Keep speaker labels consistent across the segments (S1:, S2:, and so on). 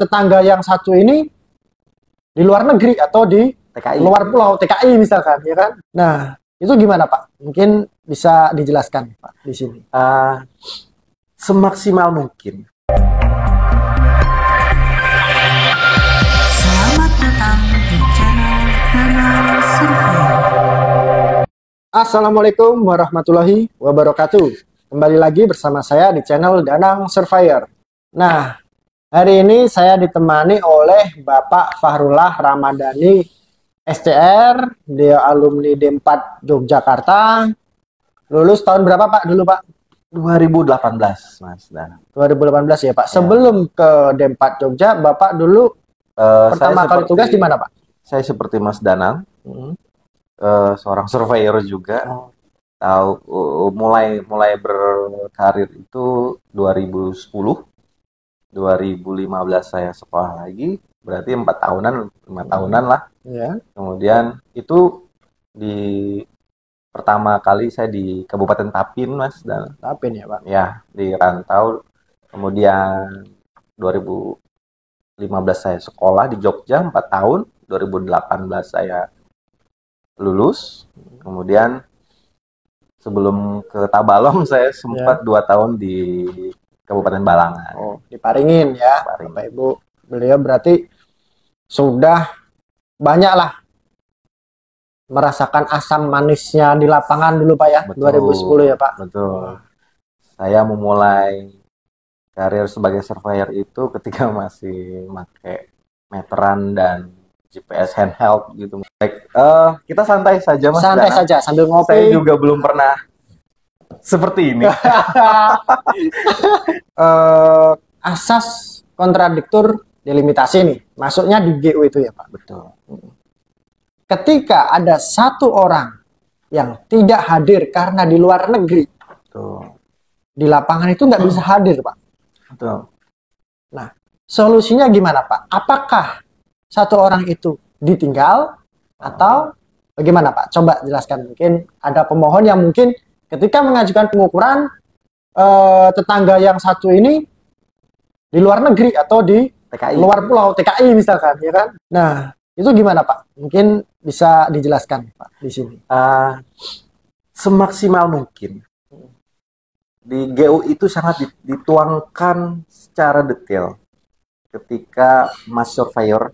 S1: tetangga yang satu ini di luar negeri atau di
S2: TKI.
S1: luar pulau, TKI misalkan, ya kan? Nah, itu gimana Pak? Mungkin bisa dijelaskan Pak di sini.
S2: Semaksimal mungkin.
S3: Selamat datang di channel Danang Survei.
S1: Assalamualaikum warahmatullahi wabarakatuh. Kembali lagi bersama saya di channel Danang Surveyor. Nah, hari ini saya ditemani oleh Bapak Fahrullah Ramadhani STR, dia alumni D4 Yogyakarta. Lulus tahun berapa Pak dulu Pak?
S2: 2018, Mas Danang.
S1: 2018 ya Pak. Sebelum ke D4 Jogja, Bapak dulu pertama kali tugas di mana Pak?
S2: Saya seperti Mas Danang, seorang surveyor juga. Tahu mulai berkarir itu 2010, 2015 saya sekolah lagi, berarti 5 tahunan lah.
S1: Ya.
S2: Kemudian itu pertama kali saya di Kabupaten Tapin, Mas, dan
S1: Tapin ya Pak.
S2: ya di rantau. Kemudian 2015 saya sekolah di Jogja 4 tahun, 2018 saya lulus. Kemudian sebelum ke Tabalong saya sempat 2 tahun di Kabupaten Balangan.
S1: Oh, diparingin ya, Bapak Ibu. Beliau berarti sudah banyak lah merasakan asam manisnya di lapangan dulu Pak ya. Betul, 2010 ya Pak.
S2: Betul. Saya memulai karir sebagai surveyor itu ketika masih pakai meteran dan GPS handheld gitu. Baik, kita santai saja Mas.
S1: Santai saja sambil ngopi.
S2: Saya juga belum pernah seperti ini.
S1: Asas kontradiktur delimitasi nih, masuknya di GU itu ya Pak.
S2: Betul.
S1: Ketika ada satu orang yang tidak hadir karena di luar negeri,
S2: betul,
S1: di lapangan itu nggak bisa hadir Pak.
S2: Betul.
S1: Nah, solusinya gimana Pak? Apakah satu orang itu ditinggal atau bagaimana Pak? Coba jelaskan. Mungkin ada pemohon yang mungkin ketika mengajukan pengukuran tetangga yang satu ini di luar negeri atau di
S2: TKI.
S1: luar pulau, TKI misalkan, ya kan? Nah, itu gimana Pak? Mungkin bisa dijelaskan Pak di sini.
S2: Semaksimal mungkin. Di GU itu sangat dituangkan secara detail. Ketika Mas Surveyor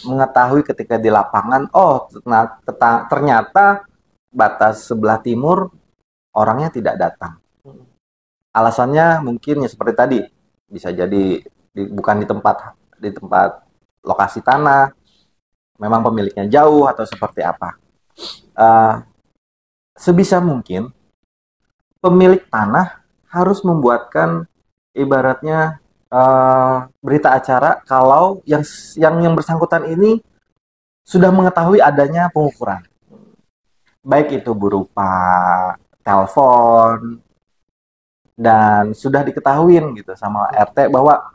S2: mengetahui ketika di lapangan, ternyata batas sebelah timur orangnya tidak datang. Alasannya mungkin ya seperti tadi, bisa jadi bukan di tempat lokasi tanah, memang pemiliknya jauh atau seperti apa. Sebisa mungkin pemilik tanah harus membuatkan ibaratnya berita acara kalau yang bersangkutan ini sudah mengetahui adanya pengukuran, baik itu berupa telepon dan sudah diketahuin gitu sama RT bahwa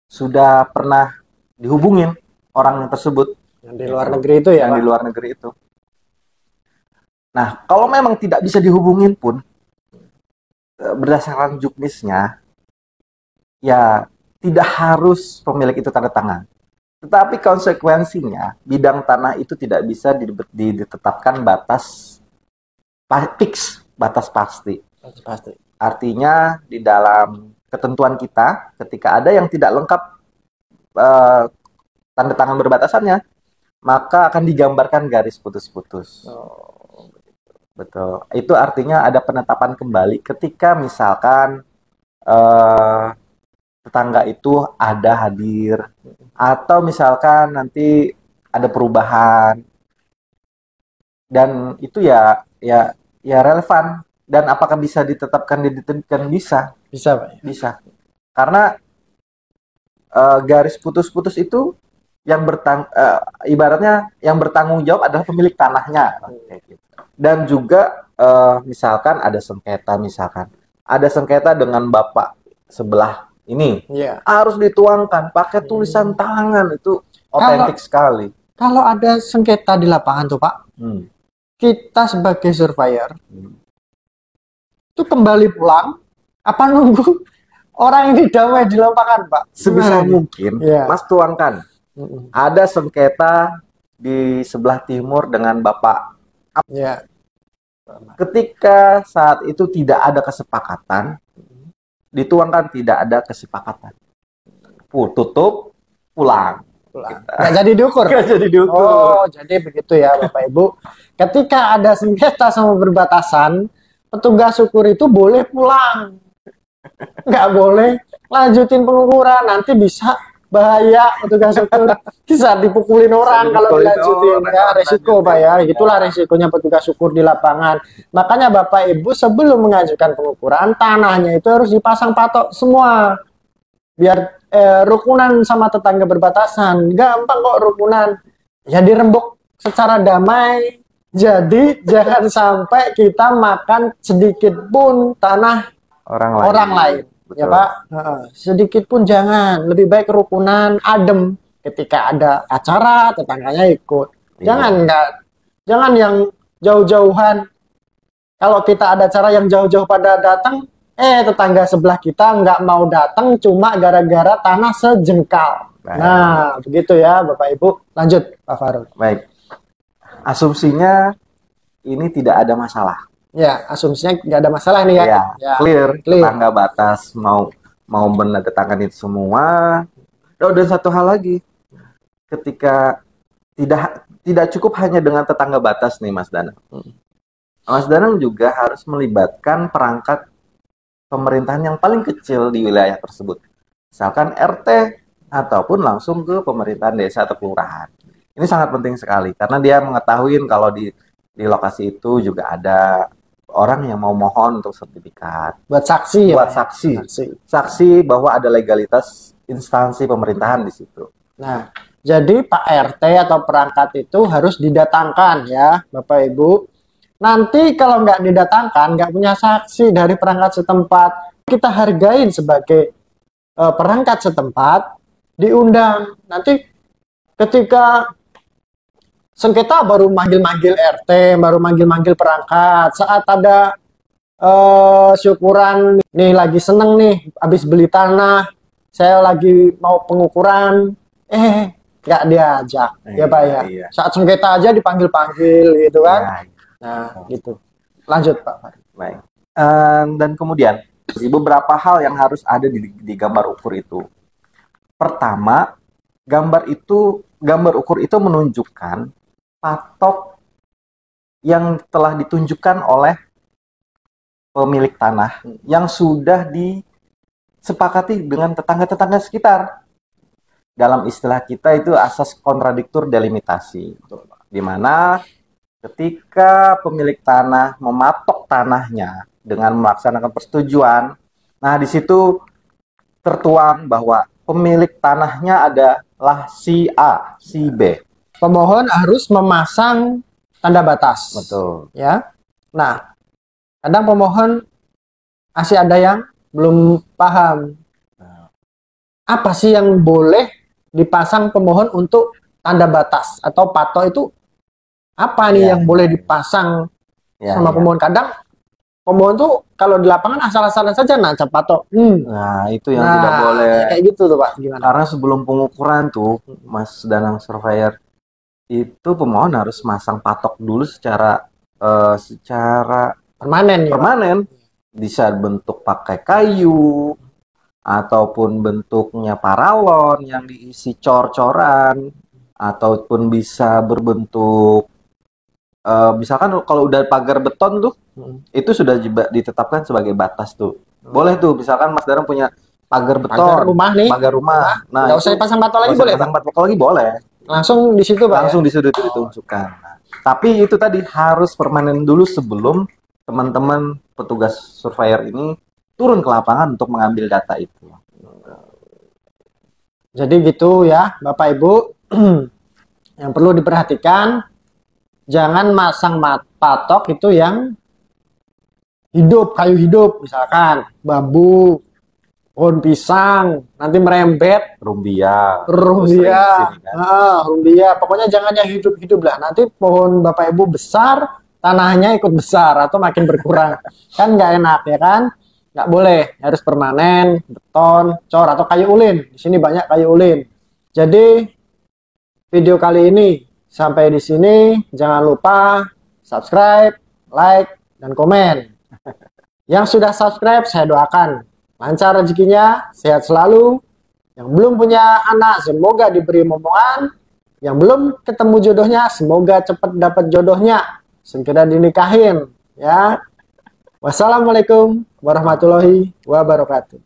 S2: sudah pernah dihubungin orang tersebut
S1: yang di luar negeri itu ya,
S2: yang
S1: Pak?
S2: Di luar negeri itu. Nah, kalau memang tidak bisa dihubungin pun berdasarkan juknisnya, ya tidak harus pemilik itu tanda tangan. Tetapi konsekuensinya, bidang tanah itu tidak bisa ditetapkan batas fix, batas pasti. Artinya di dalam ketentuan kita, ketika ada yang tidak lengkap tanda tangan berbatasannya, maka akan digambarkan garis putus-putus. Betul. Itu artinya ada penetapan kembali ketika misalkan tetangga itu ada hadir, atau misalkan nanti ada perubahan, dan itu ya relevan. Dan apakah bisa ditetapkan bisa Pak? Bisa, karena garis putus-putus itu yang ibaratnya yang bertanggung jawab adalah pemilik tanahnya. Dan juga misalkan ada sengketa dengan bapak sebelah ini, harus dituangkan pakai tulisan tangan, itu otentik sekali.
S1: Kalau ada sengketa di lapangan tuh Pak, kita sebagai surveyor itu kembali pulang apa nunggu orang ini damai di lapangan, Pak.
S2: Sebisa
S1: Gimana?
S2: mungkin,
S1: Iya.
S2: Mas tuangkan.
S1: Mm-mm.
S2: Ada sengketa di sebelah timur dengan Bapak.
S1: Iya.
S2: Ketika saat itu tidak ada kesepakatan, dituangkan tidak ada kesepakatan. Tutup, pulang.
S1: Pulang. Nggak jadi diukur.
S2: Nggak jadi diukur.
S1: Oh, jadi begitu ya Bapak Ibu. Ketika ada sengketa sama berbatasan, petugas ukur itu boleh pulang. Nggak boleh lanjutin pengukuran. Nanti bisa bahaya petugas ukur. Bisa dipukulin orang kalau
S2: dipukulin
S1: dilanjutin.
S2: orang,
S1: Ya, resiko Pak ya. Itulah resikonya petugas ukur di lapangan. Makanya Bapak Ibu sebelum mengajukan pengukuran, tanahnya itu harus dipasang patok semua. Biar rukunan sama tetangga berbatasan. Gampang kok rukunan. Ya dirembuk secara damai. Jadi jangan sampai kita makan sedikit pun tanah orang lain.
S2: Betul.
S1: Ya Pak, sedikit pun jangan. Lebih baik rukunan, adem. Ketika ada acara, tetangganya ikut.
S2: Iya.
S1: Jangan yang jauh-jauhan. Kalau kita ada acara yang jauh-jauh pada datang, tetangga sebelah kita nggak mau datang cuma gara-gara tanah sejengkal.
S2: Baik.
S1: Nah, begitu ya Bapak Ibu. Lanjut Pak Farul.
S2: Baik. Asumsinya ini tidak ada masalah.
S1: Ya, asumsinya nggak ada masalah nih ya.
S2: Ya,
S1: Ya,
S2: clear.
S1: clear.
S2: Tetangga batas mau menandatangani itu semua. Dan satu hal lagi, ketika tidak cukup hanya dengan tetangga batas nih Mas Danang. Mas Danang juga harus melibatkan perangkat pemerintahan yang paling kecil di wilayah tersebut. Misalkan RT ataupun langsung ke pemerintahan desa atau kelurahan. Ini sangat penting sekali karena dia mengetahui kalau di lokasi itu juga ada orang yang mau mohon untuk sertifikat.
S1: Buat saksi ya.
S2: Buat saksi bahwa ada legalitas instansi pemerintahan di situ.
S1: Nah, jadi Pak RT atau perangkat itu harus didatangkan ya, Bapak Ibu. Nanti kalau nggak didatangkan, nggak punya saksi dari perangkat setempat, kita hargain sebagai perangkat setempat, diundang. Nanti ketika sengketa baru manggil-manggil RT, baru manggil-manggil perangkat. Saat ada syukuran, nih lagi seneng nih, habis beli tanah, saya lagi mau pengukuran, nggak diajak, ya Pak ya.
S2: Iya.
S1: Saat sengketa aja dipanggil-panggil gitu kan.
S2: Ya,
S1: Nah, gitu. Lanjut Pak.
S2: baik. Dan kemudian beberapa hal yang harus ada di gambar ukur itu. Pertama, gambar ukur itu menunjukkan patok yang telah ditunjukkan oleh pemilik tanah yang sudah disepakati dengan tetangga-tetangga sekitar. Dalam istilah kita itu asas kontradiktur delimitasi, di mana ketika pemilik tanah mematok tanahnya dengan melaksanakan persetujuan, nah di situ tertuang bahwa pemilik tanahnya adalah si A, si B.
S1: Pemohon harus memasang tanda batas.
S2: Betul.
S1: Ya. Nah, kadang pemohon masih ada yang belum paham. Apa sih yang boleh dipasang pemohon untuk tanda batas atau patok itu? Apa nih yang boleh dipasang sama pemohon? Kadang pemohon tuh kalau di lapangan asal-asalan saja nancap patok.
S2: Nah, itu yang tidak boleh.
S1: Kayak gitu tuh Pak, gimana?
S2: Karena sebelum pengukuran tuh, Mas Danang Surveyor, itu pemohon harus masang patok dulu secara
S1: Permanen ya, Pak?
S2: permanen. Bisa bentuk pakai kayu ataupun bentuknya paralon yang diisi cor-coran ataupun bisa berbentuk misalkan kalau udah pagar beton tuh itu sudah ditetapkan sebagai batas tuh. Boleh tuh misalkan Mas Danang punya pagar beton,
S1: Pagar rumah nih.
S2: pagar rumah. Nah,
S1: Nggak usah dipasang patok lagi
S2: nggak usah
S1: boleh,
S2: pasang
S1: Pak?
S2: patok lagi boleh.
S1: Langsung di situ, Pak.
S2: Langsung di sudut itu ditunjukkan. Nah, tapi itu tadi harus permanen dulu sebelum teman-teman petugas surveyor ini turun ke lapangan untuk mengambil data itu.
S1: Jadi gitu ya, Bapak Ibu. Yang perlu diperhatikan, jangan masang patok itu yang hidup, kayu hidup, misalkan bambu, pohon pisang, nanti merembet,
S2: Rumbia.
S1: rumbia, pokoknya jangan yang hidup-hidup lah. Nanti pohon Bapak Ibu besar, tanahnya ikut besar atau makin berkurang, kan nggak enak ya kan? nggak boleh, harus permanen, beton, cor atau kayu ulin. Di sini banyak kayu ulin. Jadi video kali ini sampai di sini. Jangan lupa subscribe, like, dan komen. Yang sudah subscribe saya doakan lancar rezekinya, sehat selalu. Yang belum punya anak semoga diberi momongan. Yang belum ketemu jodohnya semoga cepat dapat jodohnya, segera dinikahin ya. Wassalamualaikum warahmatullahi wabarakatuh.